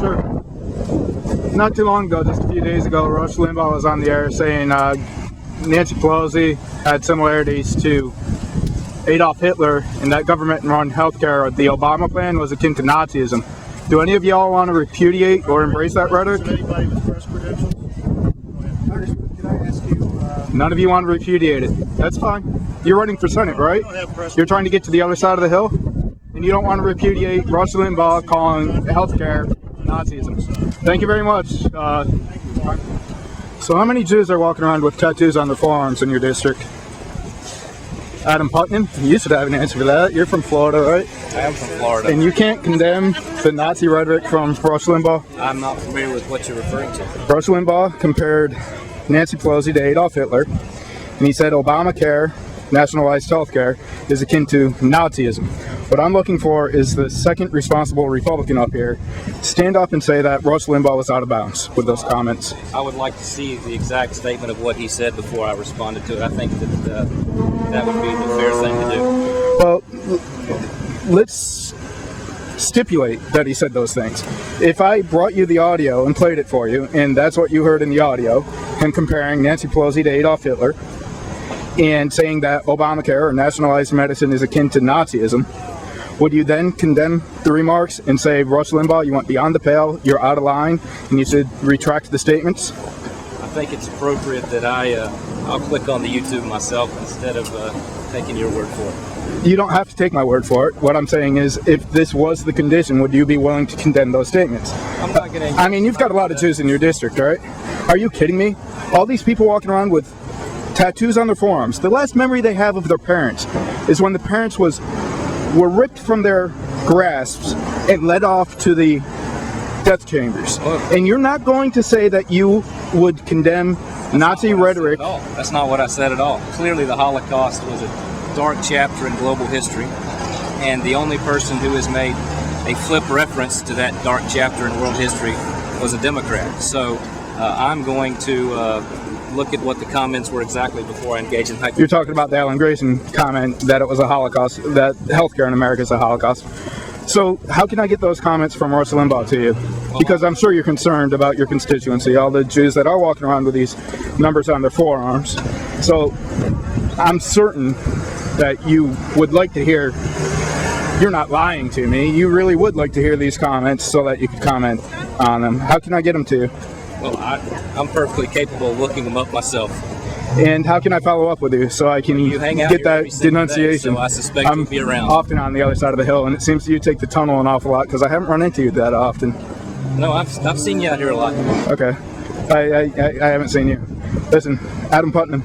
Sure. Not too long ago, just a few days ago, Rush Limbaugh was on the air saying Nancy Pelosi had similarities to Adolf Hitler, and that government-run healthcare, the Obama plan, was akin to Nazism. Do any of y'all want to repudiate or embrace that rhetoric? Anybody with press credentials? Can I ask you? None of you want to repudiate it. That's fine. You're running for Senate, right? You're trying to get to the other side of the hill, and you don't want to repudiate Rush Limbaugh calling healthcare Nazism. Thank you very much. So how many Jews are walking around with tattoos on their forearms in your district? Adam Putnam? You should have an answer for that. You're from Florida, right? I am from Florida. And you can't condemn the Nazi rhetoric from Rush Limbaugh? I'm not familiar with what you're referring to. Rush Limbaugh compared Nancy Pelosi to Adolf Hitler, and he said Obamacare, nationalized health care, is akin to Nazism. What I'm looking for is the second responsible Republican up here stand up and say that Rush Limbaugh was out of bounds with those comments. I would like to see the exact statement of what he said before I responded to it. I think that that would be the fair thing to do. Well, let's stipulate that he said those things. If I brought you the audio and played it for you, and that's what you heard in the audio, him comparing Nancy Pelosi to Adolf Hitler, and saying that Obamacare or nationalized medicine is akin to Nazism, would you then condemn the remarks and say, Rush Limbaugh, you went beyond the pale, you're out of line, and you should retract the statements? I think it's appropriate that I'll click on the YouTube myself instead of taking your word for it. You don't have to take my word for it. What I'm saying is, if this was the condition, would you be willing to condemn those statements? I'm not going to... I mean, you've got a lot of Jews in your district, right? Are you kidding me? All these people walking around with tattoos on their forearms. The last memory they have of their parents is when the parents were ripped from their grasps and led off to the death chambers. And you're not going to say that you would condemn Nazi rhetoric. That's not what I said at all. Clearly the Holocaust was a dark chapter in global history, and the only person who has made a flip reference to that dark chapter in world history was a Democrat. So I'm going to look at what the comments were exactly before I engage in hypothesis. You're talking about the Alan Grayson comment that it was a Holocaust, that healthcare in America is a Holocaust. So how can I get those comments from Marsha Blackburn to you? Because I'm sure you're concerned about your constituency, all the Jews that are walking around with these numbers on their forearms. So I'm certain that you would like to hear, you're not lying to me, you really would like to hear these comments so that you could comment on them. How can I get them to you? Well, I'm perfectly capable of looking them up myself. And how can I follow up with you so I can get that denunciation? So I suspect you'll be around. I'm often on the other side of the hill, and it seems you take the tunnel an awful lot because I haven't run into you that often. No, I've seen you out here a lot. Okay. I haven't seen you. Listen, Adam Putnam.